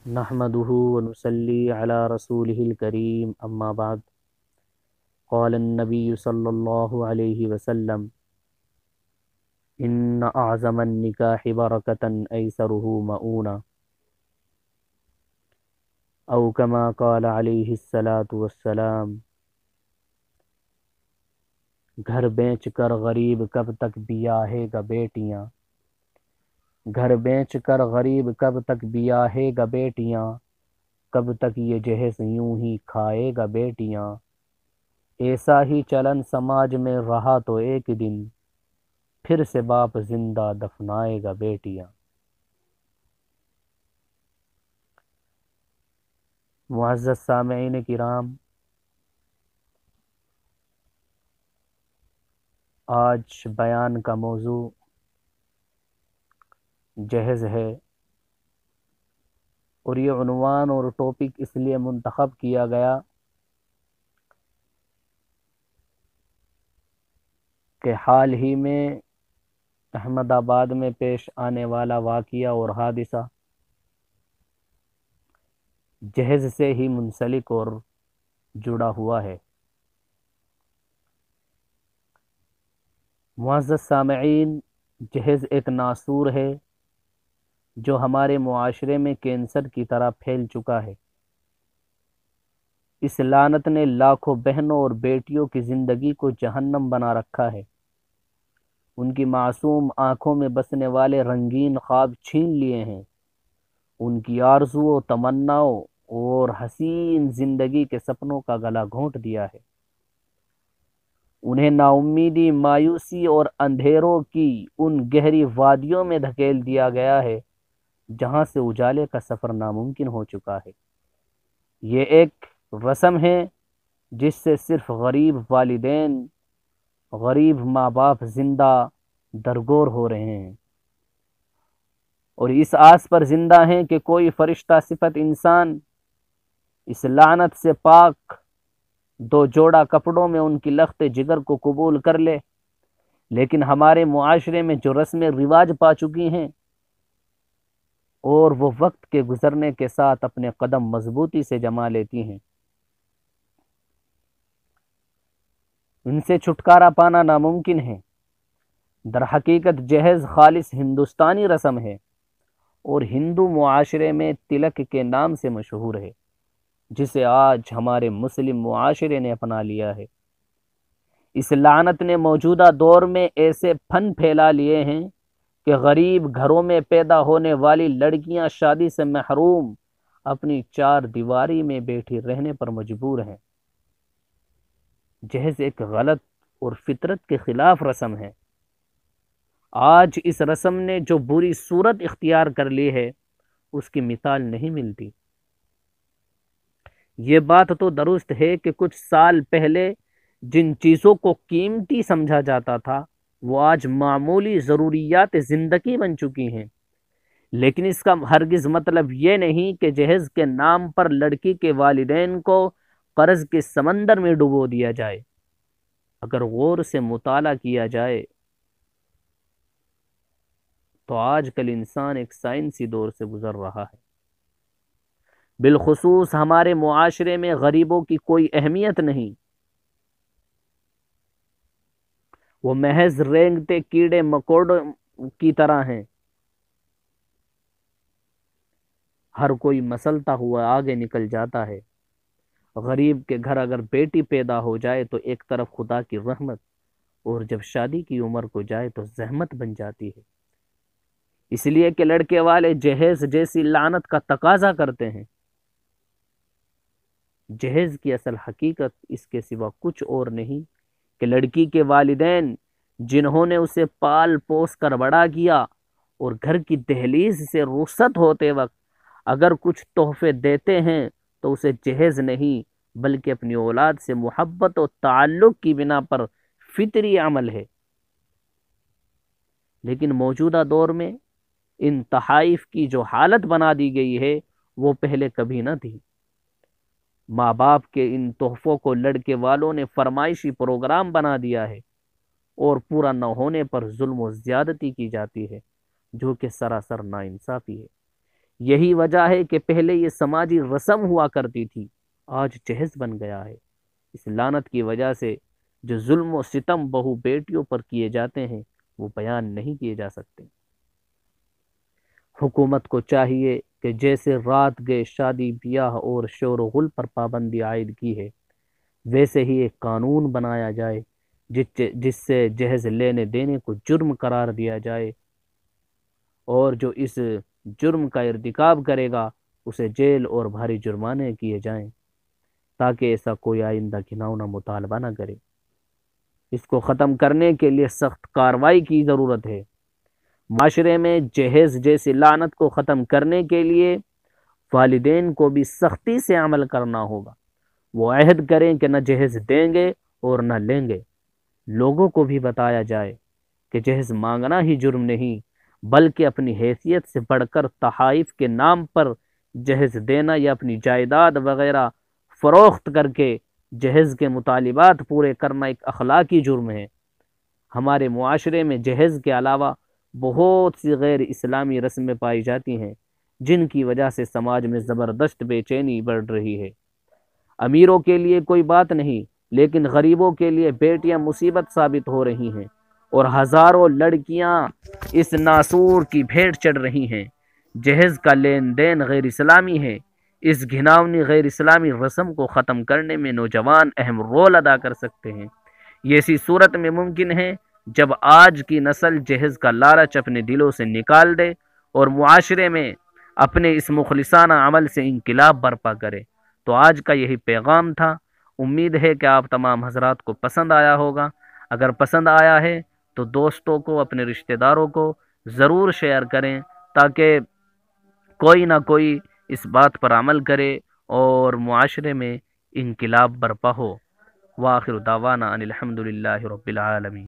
نحمده ونصلي على رسوله الكريم اما بعد قال النبي صلى الله عليه وسلم ان اعظم النكاح بركة ايسره مؤونة او كما قال عليه الصلاة والسلام۔ گھر بیچ کر غریب کب تک بیاہے گا بیٹیاں، گھر بیچ کر غریب کب تک بیاہے گا بیٹیاں، کب تک یہ جہیز یوں ہی کھائے گا بیٹیاں، ایسا ہی چلن سماج میں رہا تو ایک دن پھر سے باپ زندہ دفنائے گا بیٹیاں۔ معزز سامعین کرام، آج بیان کا موضوع جہیز ہے، اور یہ عنوان اور ٹاپک اس لیے منتخب کیا گیا کہ حال ہی میں احمد آباد میں پیش آنے والا واقعہ اور حادثہ جہیز سے ہی منسلک اور جڑا ہوا ہے۔ معزز سامعین، جہیز ایک ناسور ہے جو ہمارے معاشرے میں کینسر کی طرح پھیل چکا ہے۔ اس لعنت نے لاکھوں بہنوں اور بیٹیوں کی زندگی کو جہنم بنا رکھا ہے، ان کی معصوم آنکھوں میں بسنے والے رنگین خواب چھین لیے ہیں، ان کی آرزو و تمناؤں اور حسین زندگی کے سپنوں کا گلا گھونٹ دیا ہے، انہیں نا امیدی، مایوسی اور اندھیروں کی ان گہری وادیوں میں دھکیل دیا گیا ہے جہاں سے اجالے کا سفر ناممکن ہو چکا ہے۔ یہ ایک رسم ہے جس سے صرف غریب والدین، غریب ماں باپ زندہ درگور ہو رہے ہیں، اور اس آس پر زندہ ہیں کہ کوئی فرشتہ صفت انسان اس لعنت سے پاک دو جوڑا کپڑوں میں ان کی لخت جگر کو قبول کر لے۔ لیکن ہمارے معاشرے میں جو رسمیں رواج پا چکی ہیں اور وہ وقت کے گزرنے کے ساتھ اپنے قدم مضبوطی سے جما لیتی ہیں، ان سے چھٹکارا پانا ناممکن ہے۔ در حقیقت جہیز خالص ہندوستانی رسم ہے اور ہندو معاشرے میں تلک کے نام سے مشہور ہے، جسے آج ہمارے مسلم معاشرے نے اپنا لیا ہے۔ اس لعنت نے موجودہ دور میں ایسے پھن پھیلا لیے ہیں کہ غریب گھروں میں پیدا ہونے والی لڑکیاں شادی سے محروم اپنی چار دیواری میں بیٹھی رہنے پر مجبور ہیں۔ جہیز ایک غلط اور فطرت کے خلاف رسم ہے۔ آج اس رسم نے جو بری صورت اختیار کر لی ہے اس کی مثال نہیں ملتی۔ یہ بات تو درست ہے کہ کچھ سال پہلے جن چیزوں کو قیمتی سمجھا جاتا تھا وہ آج معمولی ضروریات زندگی بن چکی ہیں، لیکن اس کا ہرگز مطلب یہ نہیں کہ جہیز کے نام پر لڑکی کے والدین کو قرض کے سمندر میں ڈبو دیا جائے۔ اگر غور سے مطالعہ کیا جائے تو آج کل انسان ایک سائنسی دور سے گزر رہا ہے۔ بالخصوص ہمارے معاشرے میں غریبوں کی کوئی اہمیت نہیں، وہ محض رینگتے کیڑے مکوڑوں کی طرح ہیں، ہر کوئی مسلتا ہوا آگے نکل جاتا ہے۔ غریب کے گھر اگر بیٹی پیدا ہو جائے تو ایک طرف خدا کی رحمت، اور جب شادی کی عمر کو جائے تو زحمت بن جاتی ہے، اس لیے کہ لڑکے والے جہیز جیسی لعنت کا تقاضا کرتے ہیں۔ جہیز کی اصل حقیقت اس کے سوا کچھ اور نہیں کہ لڑکی کے والدین جنہوں نے اسے پال پوس کر بڑا کیا اور گھر کی دہلیز سے رخصت ہوتے وقت اگر کچھ تحفے دیتے ہیں تو اسے جہیز نہیں بلکہ اپنی اولاد سے محبت و تعلق کی بنا پر فطری عمل ہے۔ لیکن موجودہ دور میں ان تحائف کی جو حالت بنا دی گئی ہے وہ پہلے کبھی نہ تھی۔ ماں باپ کے ان تحفوں کو لڑکے والوں نے فرمائشی پروگرام بنا دیا ہے اور پورا نہ ہونے پر ظلم و زیادتی کی جاتی ہے، جو کہ سراسر ناانصافی ہے۔ یہی وجہ ہے کہ پہلے یہ سماجی رسم ہوا کرتی تھی، آج جہیز بن گیا ہے۔ اس لعنت کی وجہ سے جو ظلم و ستم بہو بیٹیوں پر کیے جاتے ہیں وہ بیان نہیں کیے جا سکتے۔ حکومت کو چاہیے کہ جیسے رات گئے شادی بیاہ اور شور و غل پر پابندی عائد کی ہے، ویسے ہی ایک قانون بنایا جائے جس سے جہیز لینے دینے کو جرم قرار دیا جائے، اور جو اس جرم کا ارتکاب کرے گا اسے جیل اور بھاری جرمانے کیے جائیں، تاکہ ایسا کوئی آئندہ گھناؤنا مطالبہ نہ کرے۔ اس کو ختم کرنے کے لیے سخت کارروائی کی ضرورت ہے۔ معاشرے میں جہیز جیسی لعنت کو ختم کرنے کے لیے والدین کو بھی سختی سے عمل کرنا ہوگا۔ وہ عہد کریں کہ نہ جہیز دیں گے اور نہ لیں گے۔ لوگوں کو بھی بتایا جائے کہ جہیز مانگنا ہی جرم نہیں، بلکہ اپنی حیثیت سے بڑھ کر تحائف کے نام پر جہیز دینا یا اپنی جائیداد وغیرہ فروخت کر کے جہیز کے مطالبات پورے کرنا ایک اخلاقی جرم ہے۔ ہمارے معاشرے میں جہیز کے علاوہ بہت سی غیر اسلامی رسمیں پائی جاتی ہیں، جن کی وجہ سے سماج میں زبردست بے چینی بڑھ رہی ہے۔ امیروں کے لیے کوئی بات نہیں، لیکن غریبوں کے لیے بیٹیاں مصیبت ثابت ہو رہی ہیں، اور ہزاروں لڑکیاں اس ناسور کی بھیٹ چڑھ رہی ہیں۔ جہیز کا لین دین غیر اسلامی ہے۔ اس گھناؤنی غیر اسلامی رسم کو ختم کرنے میں نوجوان اہم رول ادا کر سکتے ہیں۔ یہ اسی صورت میں ممکن ہے جب آج کی نسل جہیز کا لالچ اپنے دلوں سے نکال دے اور معاشرے میں اپنے اس مخلصانہ عمل سے انقلاب برپا کرے۔ تو آج کا یہی پیغام تھا۔ امید ہے کہ آپ تمام حضرات کو پسند آیا ہوگا۔ اگر پسند آیا ہے تو دوستوں کو، اپنے رشتہ داروں کو ضرور شیئر کریں، تاکہ کوئی نہ کوئی اس بات پر عمل کرے اور معاشرے میں انقلاب برپا ہو۔ وآخر دعوانا ان الحمد للہ رب العالمین۔